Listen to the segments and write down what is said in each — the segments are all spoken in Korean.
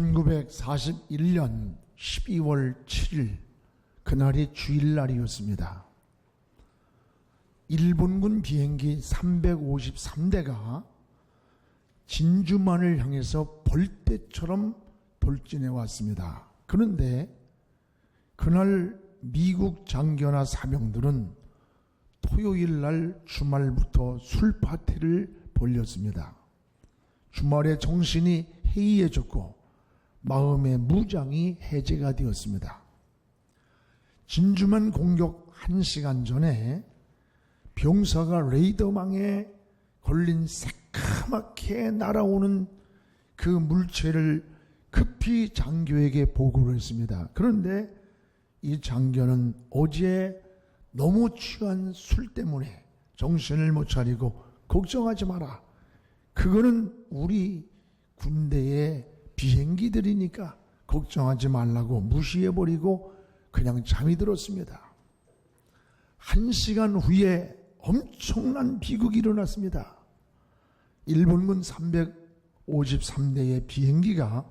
1941년 12월 7일 그날이 주일날이었습니다. 일본군 비행기 353대가 진주만을 향해서 벌떼처럼 돌진해 왔습니다. 그런데 그날 미국 장교나 사병들은 토요일 날 주말부터 술 파티를 벌였습니다. 주말에 정신이 해이해졌고 마음의 무장이 해제가 되었습니다. 진주만 공격 1시간 전에 병사가 레이더망에 걸린 새까맣게 날아오는 그 물체를 급히 장교에게 보고를 했습니다. 그런데 이 장교는 어제 너무 취한 술 때문에 정신을 못 차리고 걱정하지 마라. 그거는 우리 군대의 비행기들이니까 걱정하지 말라고 무시해버리고 그냥 잠이 들었습니다. 1시간 후에 엄청난 비극이 일어났습니다. 일본군 353대의 비행기가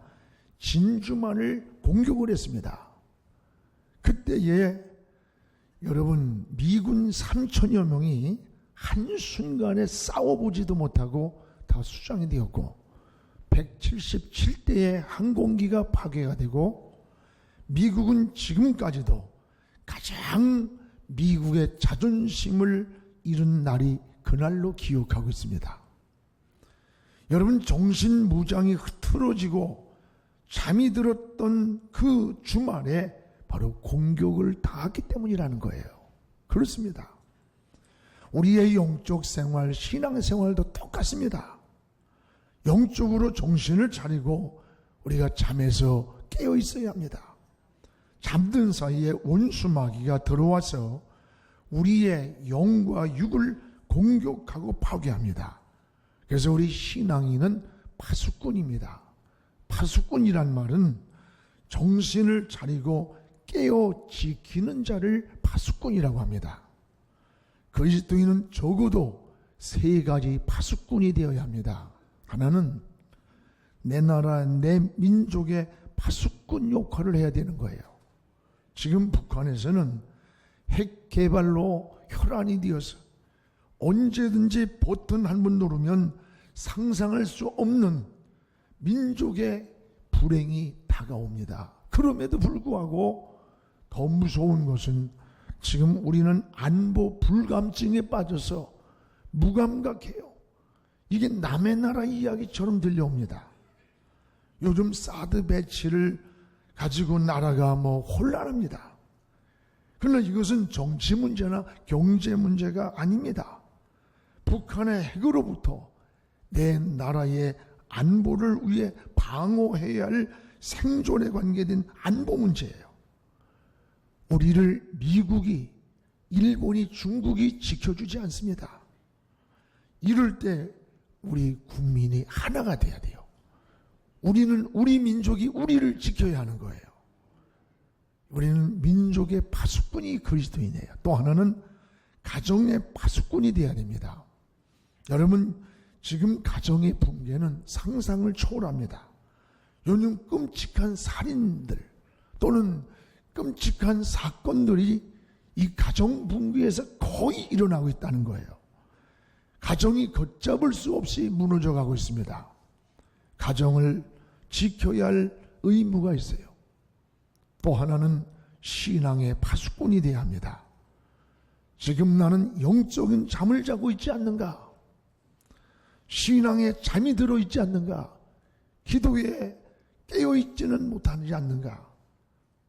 진주만을 공격을 했습니다. 그때에 여러분 미군 3천여 명이 한순간에 싸워보지도 못하고 다 수장이 되었고 177대의 항공기가 파괴가 되고 미국은 지금까지도 가장 미국의 자존심을 잃은 날이 그날로 기억하고 있습니다. 여러분 정신무장이 흐트러지고 잠이 들었던 그 주말에 바로 공격을 당했기 때문이라는 거예요. 그렇습니다. 우리의 영적 생활, 신앙생활도 똑같습니다. 영적으로 정신을 차리고 우리가 잠에서 깨어 있어야 합니다. 잠든 사이에 원수마귀가 들어와서 우리의 영과 육을 공격하고 파괴합니다. 그래서 우리 신앙인은 파수꾼입니다. 파수꾼이란 말은 정신을 차리고 깨어 지키는 자를 파수꾼이라고 합니다. 그리스도인은 적어도 3가지 파수꾼이 되어야 합니다. 하나는 내 나라, 내 민족의 파수꾼 역할을 해야 되는 거예요. 지금 북한에서는 핵 개발로 혈안이 되어서 언제든지 버튼 한 번 누르면 상상할 수 없는 민족의 불행이 다가옵니다. 그럼에도 불구하고 더 무서운 것은 지금 우리는 안보 불감증에 빠져서 무감각해요. 이게 남의 나라 이야기처럼 들려옵니다. 요즘 사드 배치를 가지고 나라가 혼란합니다. 그러나 이것은 정치 문제나 경제 문제가 아닙니다. 북한의 핵으로부터 내 나라의 안보를 위해 방어해야 할 생존에 관계된 안보 문제예요. 우리를 미국이, 일본이, 중국이 지켜주지 않습니다. 이럴 때 우리 국민이 하나가 돼야 돼요. 우리는 우리 민족이 우리를 지켜야 하는 거예요. 우리는 민족의 파수꾼이 그리스도인이에요. 또 하나는 가정의 파수꾼이 돼야 됩니다. 여러분 지금 가정의 붕괴는 상상을 초월합니다. 요즘 끔찍한 살인들 또는 끔찍한 사건들이 이 가정 붕괴에서 거의 일어나고 있다는 거예요. 가정이 걷잡을 수 없이 무너져가고 있습니다. 가정을 지켜야 할 의무가 있어요. 또 하나는 신앙의 파수꾼이 되어야 합니다. 지금 나는 영적인 잠을 자고 있지 않는가? 신앙에 잠이 들어있지 않는가? 기도에 깨어있지는 못하지 않는가?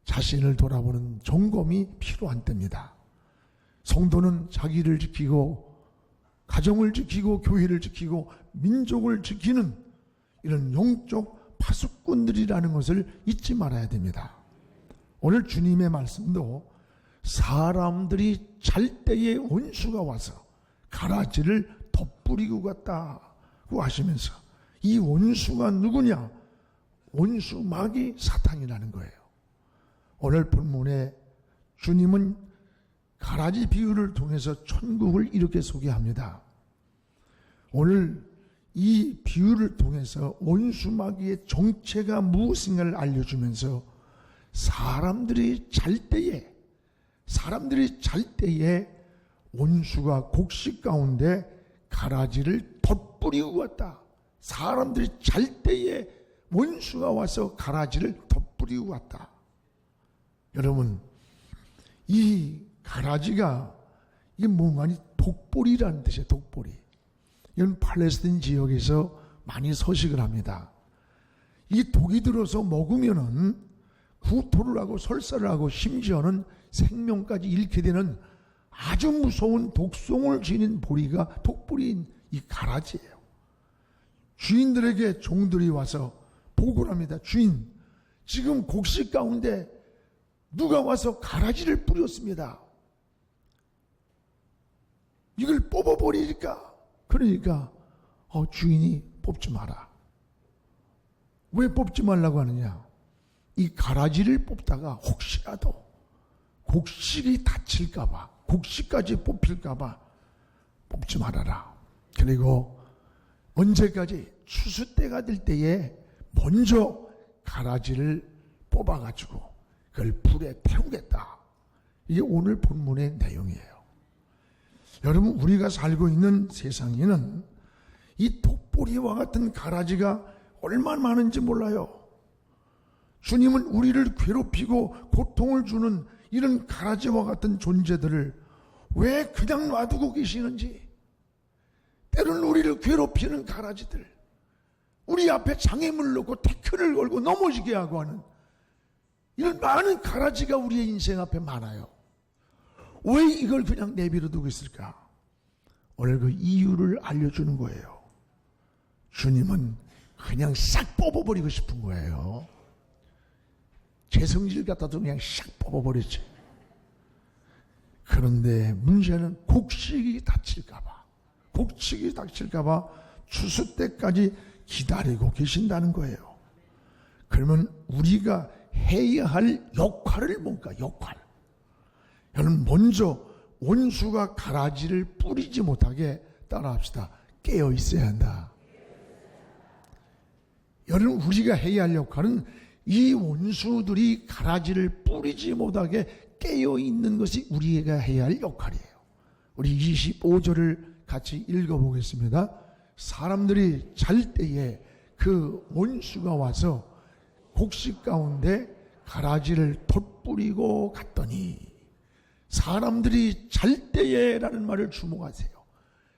자신을 돌아보는 점검이 필요한 때입니다. 성도는 자기를 지키고 가정을 지키고 교회를 지키고 민족을 지키는 이런 영적 파수꾼들이라는 것을 잊지 말아야 됩니다. 오늘 주님의 말씀도 사람들이 잘 때에 원수가 와서 가라지를 덧뿌리고 갔다고 하시면서 이 원수가 누구냐? 원수 마귀 사탄이라는 거예요. 오늘 본문에 주님은 가라지 비유를 통해서 천국을 이렇게 소개합니다. 오늘 이 비유를 통해서 원수마귀의 정체가 무엇인가를 알려주면서 사람들이 잘 때에 원수가 곡식 가운데 가라지를 덧뿌리고 갔다. 사람들이 잘 때에 원수가 와서 가라지를 덧뿌리고 갔다. 여러분, 이 가라지가 이게 뭔가니 독보리라는 뜻이에요. 독보리. 이건 팔레스타인 지역에서 많이 서식을 합니다. 이 독이 들어서 먹으면은 구토를 하고 설사를 하고 심지어는 생명까지 잃게 되는 아주 무서운 독성을 지닌 보리가 독보리인 이 가라지예요. 주인들에게 종들이 와서 보고를 합니다. 주인, 지금 곡식 가운데 누가 와서 가라지를 뿌렸습니다. 이걸 뽑아버리니까. 그러니까 주인이 뽑지 마라. 왜 뽑지 말라고 하느냐? 이 가라지를 뽑다가 혹시라도 곡식이 다칠까봐, 곡식까지 뽑힐까봐 뽑지 말아라. 그리고 언제까지? 추수 때가 될 때에 먼저 가라지를 뽑아가지고 그걸 불에 태우겠다. 이게 오늘 본문의 내용이에요. 여러분, 우리가 살고 있는 세상에는 이 독보리와 같은 가라지가 얼마나 많은지 몰라요. 주님은 우리를 괴롭히고 고통을 주는 이런 가라지와 같은 존재들을 왜 그냥 놔두고 계시는지, 때로는 우리를 괴롭히는 가라지들, 우리 앞에 장애물을 놓고 태클을 걸고 넘어지게 하고 하는 이런 많은 가라지가 우리의 인생 앞에 많아요. 왜 이걸 그냥 내버려 두고 있을까? 오늘 그 이유를 알려주는 거예요. 주님은 그냥 싹 뽑아버리고 싶은 거예요. 제 성질 같아도 그냥 싹 뽑아버렸지. 그런데 문제는 곡식이 다칠까봐 추수 때까지 기다리고 계신다는 거예요. 그러면 우리가 해야 할 역할을 뭔가, 여러분, 먼저 원수가 가라지를 뿌리지 못하게 따라합시다. 깨어 있어야 한다. 여러분, 우리가 해야 할 역할은 이 원수들이 가라지를 뿌리지 못하게 깨어 있는 것이 우리가 해야 할 역할이에요. 우리 25절을 같이 읽어보겠습니다. 사람들이 잘 때에 그 원수가 와서 곡식 가운데 가라지를 덧뿌리고 갔더니, 사람들이 잘 때에 라는 말을 주목하세요.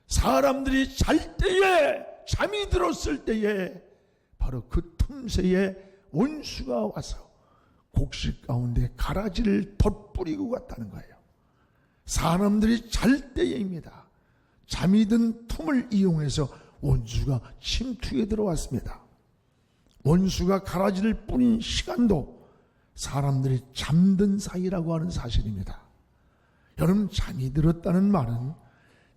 사람들이 잘 때에, 잠이 들었을 때에 바로 그 틈새에 원수가 와서 곡식 가운데 가라지를 덧뿌리고 갔다는 거예요. 사람들이 잘 때에입니다. 잠이 든 틈을 이용해서 원수가 침투에 들어왔습니다. 원수가 가라지를 뿌린 시간도 사람들이 잠든 사이라고 하는 사실입니다. 여러분, 잠이 들었다는 말은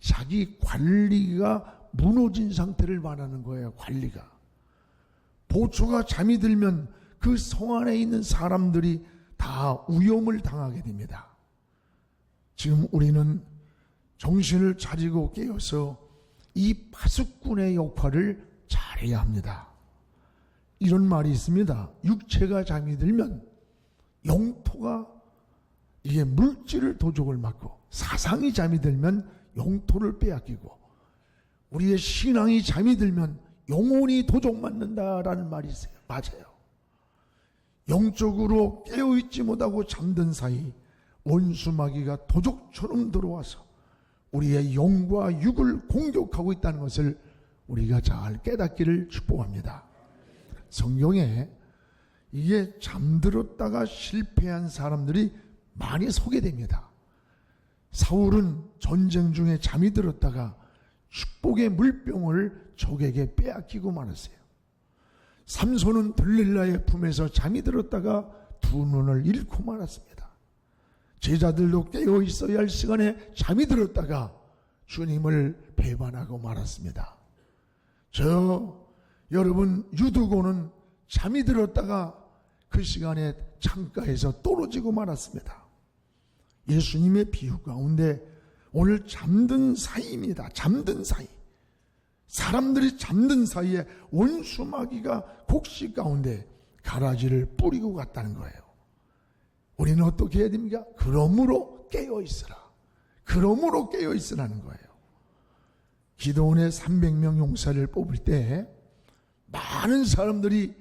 자기 관리가 무너진 상태를 말하는 거예요. 관리가. 보초가 잠이 들면 그 성 안에 있는 사람들이 다 위험을 당하게 됩니다. 지금 우리는 정신을 차리고 깨어서 이 파수꾼의 역할을 잘해야 합니다. 이런 말이 있습니다. 육체가 잠이 들면 영토가 이게 물질을 도적을 맞고, 사상이 잠이 들면 영토를 빼앗기고, 우리의 신앙이 잠이 들면 영혼이 도적맞는다라는 말이 있어요. 맞아요. 영적으로 깨어있지 못하고 잠든 사이 원수마귀가 도적처럼 들어와서 우리의 영과 육을 공격하고 있다는 것을 우리가 잘 깨닫기를 축복합니다. 성경에 이게 잠들었다가 실패한 사람들이 많이 소개됩니다. 사울은 전쟁 중에 잠이 들었다가 축복의 물병을 적에게 빼앗기고 말았어요. 삼손은 들릴라의 품에서 잠이 들었다가 두 눈을 잃고 말았습니다. 제자들도 깨어 있어야 할 시간에 잠이 들었다가 주님을 배반하고 말았습니다. 여러분, 유두고는 잠이 들었다가 그 시간에 창가에서 떨어지고 말았습니다. 예수님의 비유 가운데 오늘 잠든 사이입니다. 잠든 사이. 사람들이 잠든 사이에 원수 마귀가 곡식 가운데 가라지를 뿌리고 갔다는 거예요. 우리는 어떻게 해야 됩니까? 그러므로 깨어있으라. 그러므로 깨어있으라는 거예요. 기드온의 300명 용사를 뽑을 때 많은 사람들이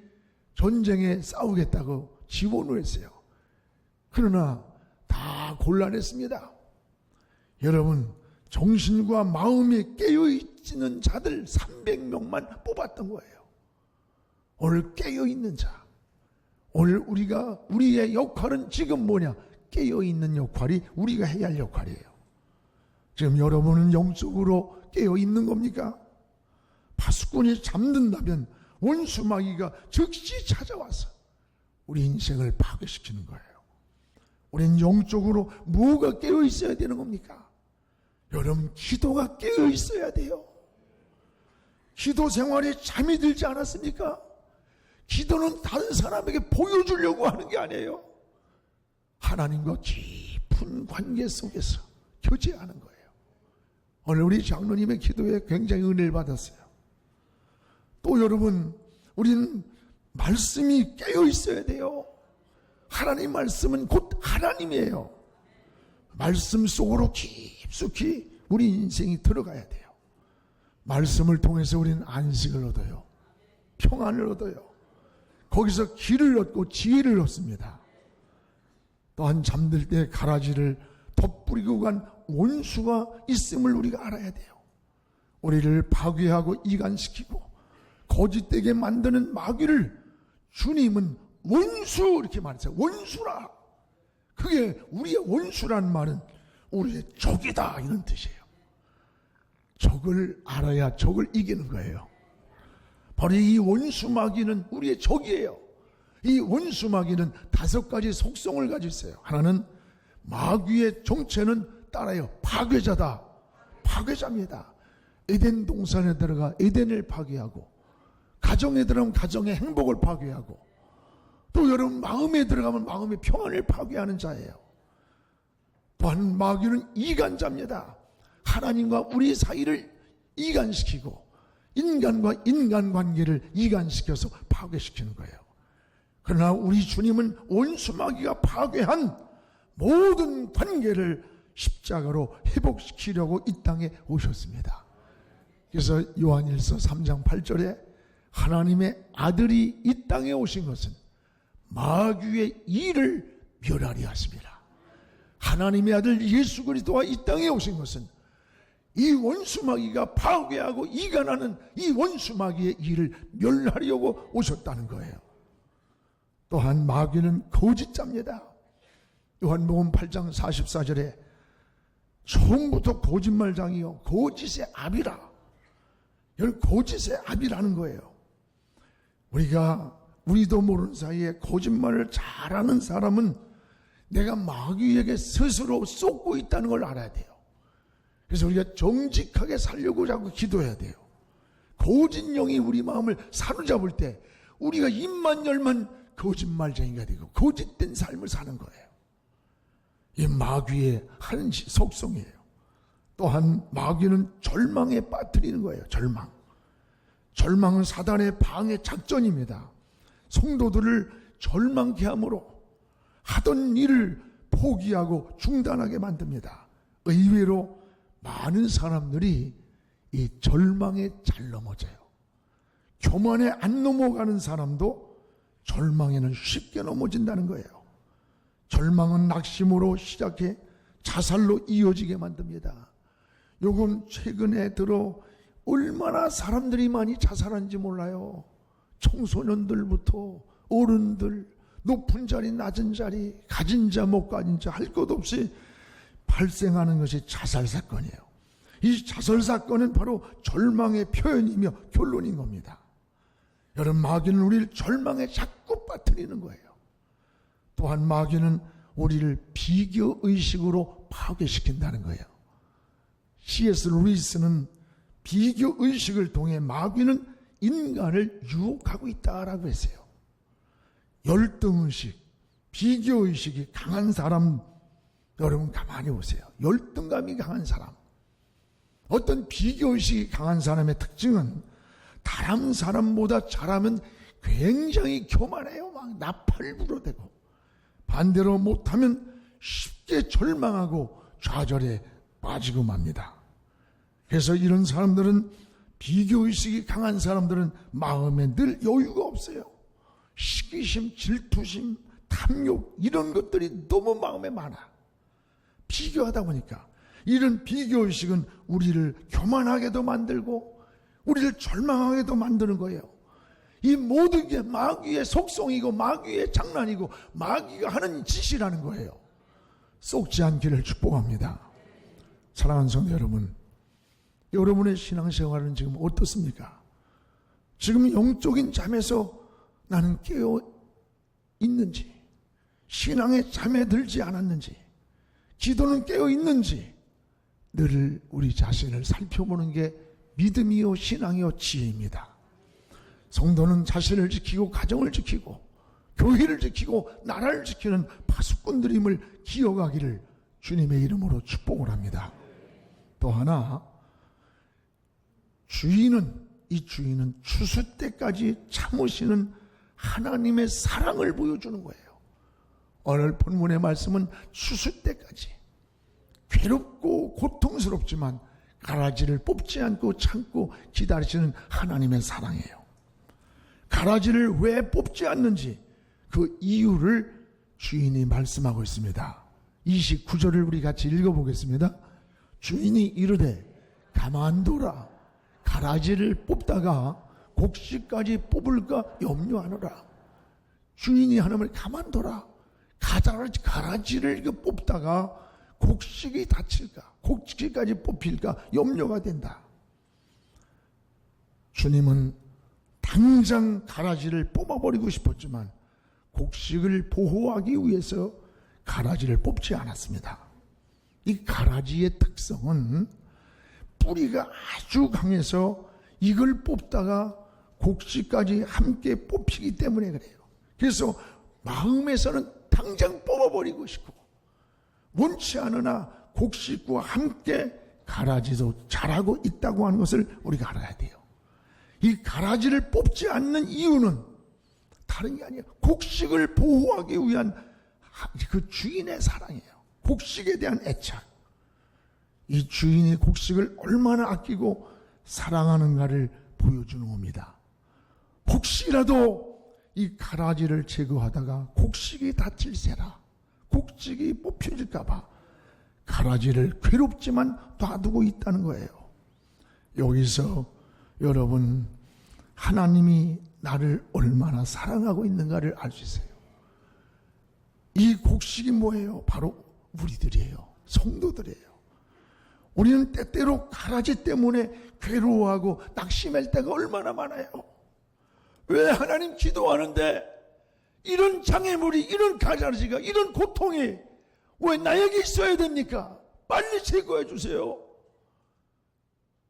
전쟁에 싸우겠다고 지원을 했어요. 그러나 다 곤란했습니다. 여러분, 정신과 마음이 깨어있는 자들 300명만 뽑았던 거예요. 오늘 깨어있는 자, 오늘 우리의 역할은 지금 뭐냐? 깨어있는 역할이 우리가 해야 할 역할이에요. 지금 여러분은 영적으로 깨어있는 겁니까? 파수꾼이 잠든다면 원수 마귀가 즉시 찾아와서 우리 인생을 파괴시키는 거예요. 우리는 영적으로 뭐가 깨어있어야 되는 겁니까? 여러분, 기도가 깨어있어야 돼요. 기도 생활에 잠이 들지 않았습니까? 기도는 다른 사람에게 보여주려고 하는 게 아니에요. 하나님과 깊은 관계 속에서 교제하는 거예요. 오늘 우리 장로님의 기도에 굉장히 은혜를 받았어요. 또 여러분, 우리는 말씀이 깨어 있어야 돼요. 하나님 말씀은 곧 하나님이에요. 말씀 속으로 깊숙이 우리 인생이 들어가야 돼요. 말씀을 통해서 우리는 안식을 얻어요. 평안을 얻어요. 거기서 길을 얻고 지혜를 얻습니다. 또한 잠들 때 가라지를 덧뿌리고 간 원수가 있음을 우리가 알아야 돼요. 우리를 파괴하고 이간시키고 거짓되게 만드는 마귀를 주님은 원수 이렇게 말했어요. 원수라. 그게 우리의 원수라는 말은 우리의 적이다 이런 뜻이에요. 적을 알아야 적을 이기는 거예요. 바로 이 원수 마귀는 우리의 적이에요. 이 원수 마귀는 5가지 속성을 가지고 있어요. 하나는 마귀의 정체는 따라요. 파괴자다. 파괴자입니다. 에덴 동산에 들어가 에덴을 파괴하고, 가정에 들어가면 가정의 행복을 파괴하고, 또 여러분 마음에 들어가면 마음의 평안을 파괴하는 자예요. 또한 마귀는 이간자입니다. 하나님과 우리 사이를 이간시키고 인간과 인간관계를 이간시켜서 파괴시키는 거예요. 그러나 우리 주님은 원수 마귀가 파괴한 모든 관계를 십자가로 회복시키려고 이 땅에 오셨습니다. 그래서 요한일서 3장 8절에 하나님의 아들이 이 땅에 오신 것은 마귀의 일을 멸하려 하십니다. 하나님의 아들 예수 그리스도가 이 땅에 오신 것은 이 원수 마귀가 파괴하고 이간하는 이 원수 마귀의 일을 멸하려고 오셨다는 거예요. 또한 마귀는 거짓자입니다. 요한복음 8장 44절에 처음부터 거짓말장이요 거짓의 압이라. 이건 거짓의 압이라는 거예요. 우리도 모르는 사이에 거짓말을 잘하는 사람은 내가 마귀에게 스스로 쏟고 있다는 걸 알아야 돼요. 그래서 우리가 정직하게 살려고 자꾸 기도해야 돼요. 거짓령이 우리 마음을 사로잡을 때 우리가 입만 열면 거짓말쟁이가 되고 거짓된 삶을 사는 거예요. 이 마귀의 한 속성이에요. 또한 마귀는 절망에 빠뜨리는 거예요. 절망은 사단의 방해 작전입니다. 성도들을 절망케 함으로 하던 일을 포기하고 중단하게 만듭니다. 의외로 많은 사람들이 이 절망에 잘 넘어져요. 교만에 안 넘어가는 사람도 절망에는 쉽게 넘어진다는 거예요. 절망은 낙심으로 시작해 자살로 이어지게 만듭니다. 요즘 최근에 들어 얼마나 사람들이 많이 자살한지 몰라요. 청소년들부터 어른들, 높은 자리, 낮은 자리, 가진 자, 못 가진 자, 할 것 없이 발생하는 것이 자살 사건이에요. 이 자살 사건은 바로 절망의 표현이며 결론인 겁니다. 여러분, 마귀는 우리를 절망에 자꾸 빠뜨리는 거예요. 또한 마귀는 우리를 비교의식으로 파괴시킨다는 거예요. C.S. 루이스는 비교의식을 통해 마귀는 인간을 유혹하고 있다라고 했어요. 열등의식, 비교의식이 강한 사람, 여러분 가만히 보세요. 열등감이 강한 사람, 어떤 비교의식이 강한 사람의 특징은 다른 사람보다 잘하면 굉장히 교만해요. 막 나팔부러대고, 반대로 못하면 쉽게 절망하고 좌절에 빠지고 맙니다. 그래서 이런 사람들은, 비교의식이 강한 사람들은 마음에 늘 여유가 없어요. 시기심, 질투심, 탐욕, 이런 것들이 너무 마음에 많아. 비교하다 보니까 이런 비교의식은 우리를 교만하게도 만들고 우리를 절망하게도 만드는 거예요. 이 모든 게 마귀의 속성이고 마귀의 장난이고 마귀가 하는 짓이라는 거예요. 썩지 않기를 축복합니다. 사랑하는 성도 여러분, 여러분의 신앙생활은 지금 어떻습니까? 지금 영적인 잠에서 나는 깨어 있는지, 신앙에 잠에 들지 않았는지, 기도는 깨어 있는지 늘 우리 자신을 살펴보는 게 믿음이요 신앙이요 지혜입니다. 성도는 자신을 지키고 가정을 지키고 교회를 지키고 나라를 지키는 파수꾼들임을 기억하기를 주님의 이름으로 축복을 합니다. 또 하나, 이 주인은 추수 때까지 참으시는 하나님의 사랑을 보여주는 거예요. 오늘 본문의 말씀은 추수 때까지 괴롭고 고통스럽지만 가라지를 뽑지 않고 참고 기다리시는 하나님의 사랑이에요. 가라지를 왜 뽑지 않는지 그 이유를 주인이 말씀하고 있습니다. 29절을 우리 같이 읽어보겠습니다. 주인이 이르되 가만두라. 가라지를 뽑다가 곡식까지 뽑을까 염려하노라. 주인이 하나님을 가만둬라. 가라지를 뽑다가 곡식이 다칠까, 곡식까지 뽑힐까 염려가 된다. 주님은 당장 가라지를 뽑아버리고 싶었지만 곡식을 보호하기 위해서 가라지를 뽑지 않았습니다. 이 가라지의 특성은 뿌리가 아주 강해서 이걸 뽑다가 곡식까지 함께 뽑히기 때문에 그래요. 그래서 마음에서는 당장 뽑아버리고 싶고, 원치 않으나 곡식과 함께 가라지도 자라고 있다고 하는 것을 우리가 알아야 돼요. 이 가라지를 뽑지 않는 이유는 다른 게 아니에요. 곡식을 보호하기 위한 그 주인의 사랑이에요. 곡식에 대한 애착. 이 주인이 곡식을 얼마나 아끼고 사랑하는가를 보여주는 겁니다. 혹시라도 이 가라지를 제거하다가 곡식이 다칠세라, 곡식이 뽑혀질까봐 가라지를 괴롭지만 놔두고 있다는 거예요. 여기서 여러분, 하나님이 나를 얼마나 사랑하고 있는가를 알 수 있어요. 이 곡식이 뭐예요? 바로 우리들이에요. 성도들이에요. 우리는 때때로 가라지 때문에 괴로워하고 낙심할 때가 얼마나 많아요. 왜 하나님 기도하는데 이런 장애물이, 이런 가라지가, 이런 고통이 왜 나에게 있어야 됩니까? 빨리 제거해 주세요.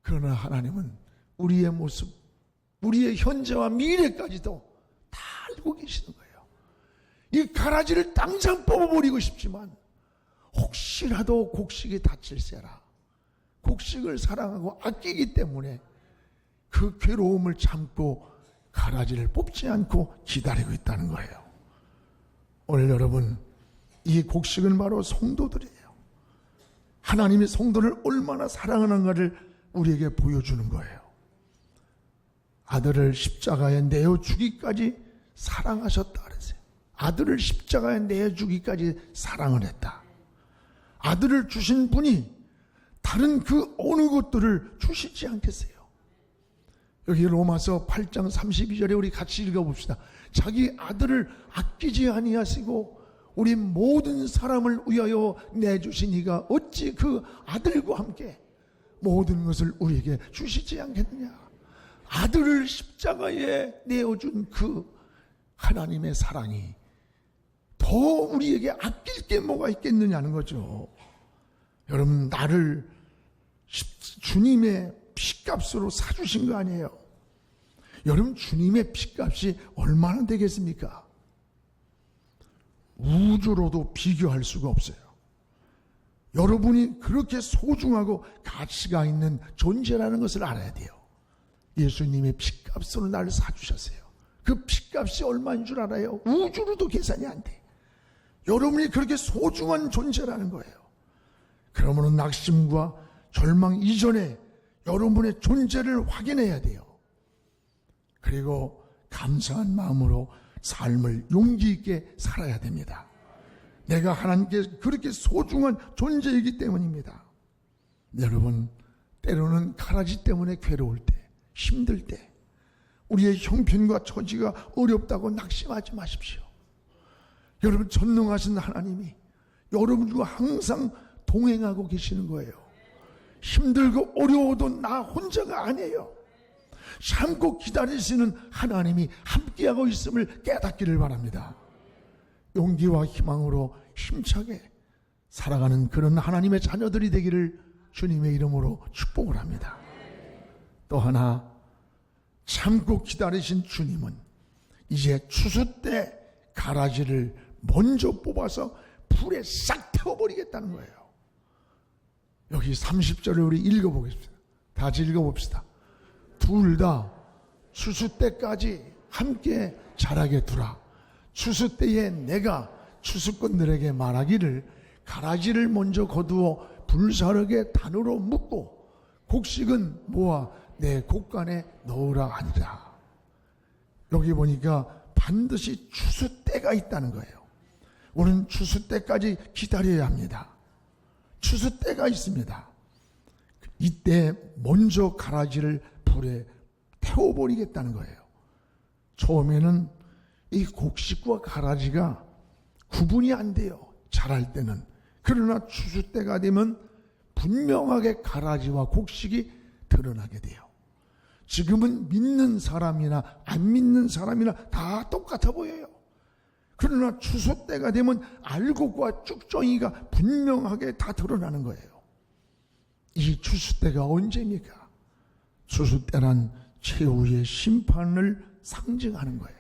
그러나 하나님은 우리의 모습, 우리의 현재와 미래까지도 다 알고 계시는 거예요. 이 가라지를 당장 뽑아버리고 싶지만 혹시라도 곡식이 다칠세라, 곡식을 사랑하고 아끼기 때문에 그 괴로움을 참고 가라지를 뽑지 않고 기다리고 있다는 거예요. 오늘 여러분, 이 곡식은 바로 성도들이에요. 하나님이 성도를 얼마나 사랑하는가를 우리에게 보여주는 거예요. 아들을 십자가에 내어주기까지 사랑하셨다 그랬어요. 아들을 십자가에 내어주기까지 사랑을 했다. 아들을 주신 분이 다른 그 어느 것들을 주시지 않겠어요? 여기 로마서 8장 32절에 우리 같이 읽어봅시다. 자기 아들을 아끼지 아니하시고 우리 모든 사람을 위하여 내주신 이가 어찌 그 아들과 함께 모든 것을 우리에게 주시지 않겠느냐. 아들을 십자가에 내어준 그 하나님의 사랑이 더 우리에게 아낄 게 뭐가 있겠느냐는 거죠. 여러분, 나를 주님의 피값으로 사주신 거 아니에요. 여러분, 주님의 피값이 얼마나 되겠습니까? 우주로도 비교할 수가 없어요. 여러분이 그렇게 소중하고 가치가 있는 존재라는 것을 알아야 돼요. 예수님의 핏값으로 나를 사주셨어요. 그 핏값이 얼마인 줄 알아요? 우주로도 계산이 안 돼. 여러분이 그렇게 소중한 존재라는 거예요. 그러므로 낙심과 절망 이전에 여러분의 존재를 확인해야 돼요. 그리고 감사한 마음으로 삶을 용기 있게 살아야 됩니다. 내가 하나님께 그렇게 소중한 존재이기 때문입니다. 여러분, 때로는 가라지 때문에 괴로울 때, 힘들 때, 우리의 형편과 처지가 어렵다고 낙심하지 마십시오. 여러분, 전능하신 하나님이 여러분과 항상 동행하고 계시는 거예요. 힘들고 어려워도 나 혼자가 아니에요. 참고 기다리시는 하나님이 함께하고 있음을 깨닫기를 바랍니다. 용기와 희망으로 힘차게 살아가는 그런 하나님의 자녀들이 되기를 주님의 이름으로 축복을 합니다. 또 하나, 참고 기다리신 주님은 이제 추수 때 가라지를 먼저 뽑아서 불에 싹 태워버리겠다는 거예요. 여기 30절을 우리 읽어보겠습니다. 다 같이 읽어봅시다. 둘 다 추수 때까지 함께 자라게 두라. 추수 때에 내가 추수꾼들에게 말하기를 가라지를 먼저 거두어 불사르게 단으로 묶고 곡식은 모아 내 곡간에 넣으라 하니라. 여기 보니까 반드시 추수 때가 있다는 거예요. 우리는 추수 때까지 기다려야 합니다. 추수 때가 있습니다. 이때 먼저 가라지를 불에 태워버리겠다는 거예요. 처음에는 이 곡식과 가라지가 구분이 안 돼요. 자랄 때는. 그러나 추수 때가 되면 분명하게 가라지와 곡식이 드러나게 돼요. 지금은 믿는 사람이나 안 믿는 사람이나 다 똑같아 보여요. 그러나 추수 때가 되면 알곡과 쭉정이가 분명하게 다 드러나는 거예요. 이 추수 때가 언제입니까? 추수 때란 최후의 심판을 상징하는 거예요.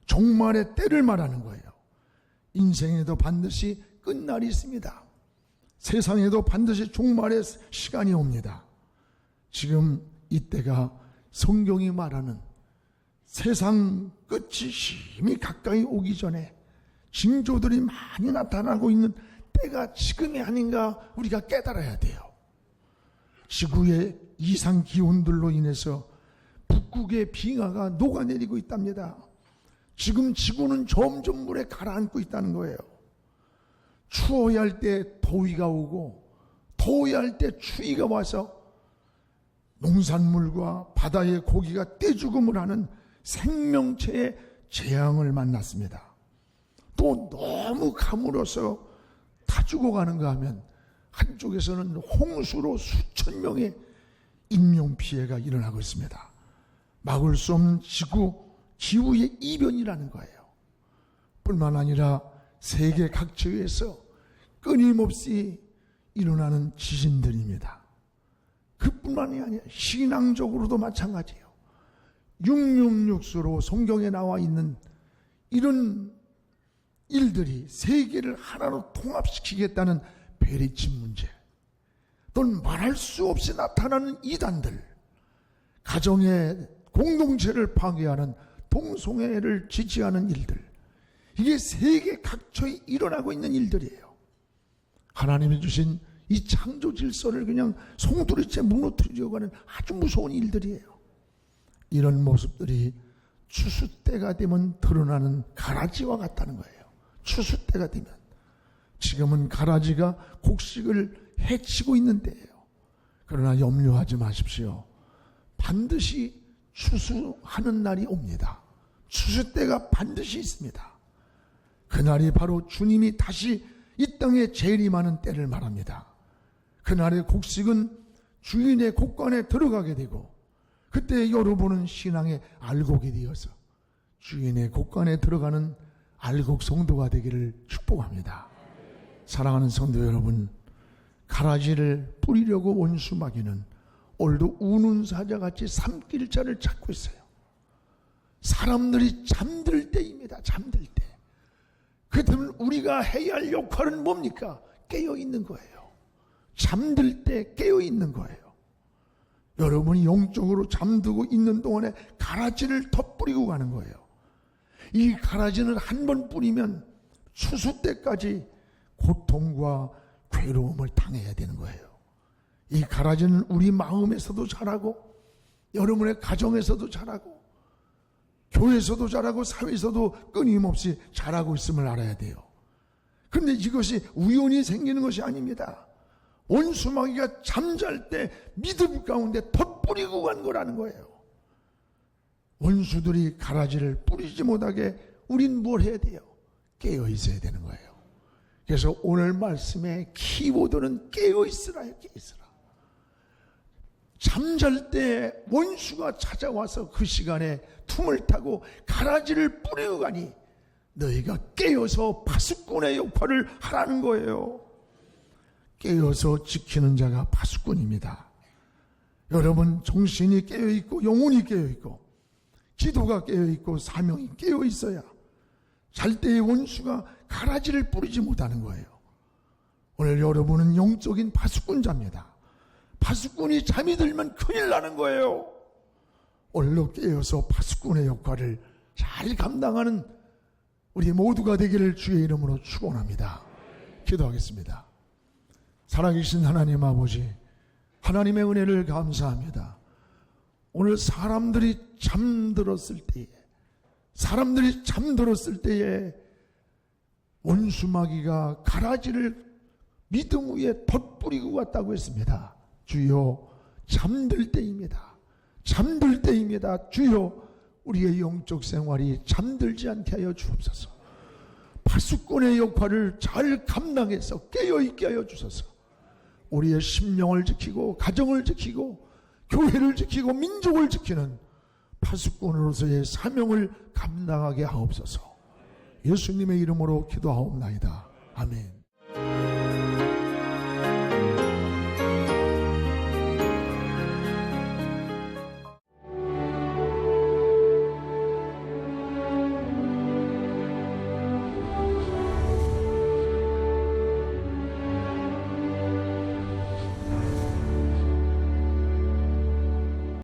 종말의 때를 말하는 거예요. 인생에도 반드시 끝날이 있습니다. 세상에도 반드시 종말의 시간이 옵니다. 지금 이때가 성경이 말하는 세상 끝이 심히 가까이 오기 전에 징조들이 많이 나타나고 있는 때가 지금이 아닌가 우리가 깨달아야 돼요. 지구의 이상 기온들로 인해서 북극의 빙하가 녹아내리고 있답니다. 지금 지구는 점점 물에 가라앉고 있다는 거예요. 추워야 할 때 더위가 오고 더워야 할 때 추위가 와서 농산물과 바다의 고기가 떼죽음을 하는 생명체의 재앙을 만났습니다. 또 너무 가물어서 다 죽어가는가 하면 한쪽에서는 홍수로 수천 명의 인명피해가 일어나고 있습니다. 막을 수 없는 기후의 이변이라는 거예요. 뿐만 아니라 세계 각처에서 끊임없이 일어나는 지진들입니다. 그뿐만이 아니라 신앙적으로도 마찬가지예요. 666수로 성경에 나와 있는 이런 일들이 세계를 하나로 통합시키겠다는 베리친 문제, 또는 말할 수 없이 나타나는 이단들, 가정의 공동체를 파괴하는 동성애를 지지하는 일들, 이게 세계 각처에 일어나고 있는 일들이에요. 하나님이 주신 이 창조 질서를 그냥 송두리째 무너뜨리려고 하는 아주 무서운 일들이에요. 이런 모습들이 추수 때가 되면 드러나는 가라지와 같다는 거예요. 추수 때가 되면. 지금은 가라지가 곡식을 해치고 있는 때예요. 그러나 염려하지 마십시오. 반드시 추수하는 날이 옵니다. 추수 때가 반드시 있습니다. 그날이 바로 주님이 다시 이 땅에 재림하는 때를 말합니다. 그날의 곡식은 주인의 곡간에 들어가게 되고, 그때 여러분은 신앙의 알곡이 되어서 주인의 곡간에 들어가는 알곡 성도가 되기를 축복합니다. 사랑하는 성도 여러분, 가라지를 뿌리려고 원수 마귀는 오늘도 우는 사자같이 삼킬자를 찾고 있어요. 사람들이 잠들 때입니다. 잠들 때. 그렇다면 우리가 해야 할 역할은 뭡니까? 깨어 있는 거예요. 잠들 때 깨어 있는 거예요. 여러분이 영적으로 잠들고 있는 동안에 가라지를 덧뿌리고 가는 거예요. 이 가라지는 한 번 뿌리면 추수 때까지 고통과 괴로움을 당해야 되는 거예요. 이 가라지는 우리 마음에서도 자라고, 여러분의 가정에서도 자라고, 교회에서도 자라고, 사회에서도 끊임없이 자라고 있음을 알아야 돼요. 그런데 이것이 우연히 생기는 것이 아닙니다. 원수마귀가 잠잘 때 믿음 가운데 덧뿌리고 간 거라는 거예요. 원수들이 가라지를 뿌리지 못하게 우린 뭘 해야 돼요? 깨어 있어야 되는 거예요. 그래서 오늘 말씀의 키워드는 깨어 있으라요. 깨어 있으라. 잠잘 때 원수가 찾아와서 그 시간에 틈을 타고 가라지를 뿌리고 가니 너희가 깨어서 파수꾼의 역할을 하라는 거예요. 깨어서 지키는 자가 파수꾼입니다. 여러분 정신이 깨어있고 영혼이 깨어있고 기도가 깨어있고 사명이 깨어있어야 잘 때의 원수가 가라지를 뿌리지 못하는 거예요. 오늘 여러분은 영적인 파수꾼자입니다. 파수꾼이 잠이 들면 큰일 나는 거예요. 오늘로 깨어서 파수꾼의 역할을 잘 감당하는 우리 모두가 되기를 주의 이름으로 축원합니다. 기도하겠습니다. 살아계신 하나님 아버지, 하나님의 은혜를 감사합니다. 오늘 사람들이 잠들었을 때에 원수마귀가 가라지를 믿음 위에 덧뿌리고 갔다고 했습니다. 주여, 잠들 때입니다. 잠들 때입니다. 주여, 우리의 영적 생활이 잠들지 않게 하여 주옵소서. 파수꾼의 역할을 잘 감당해서 깨어있게 하여 주소서. 우리의 심령을 지키고 가정을 지키고 교회를 지키고 민족을 지키는 파수꾼으로서의 사명을 감당하게 하옵소서. 예수님의 이름으로 기도하옵나이다. 아멘.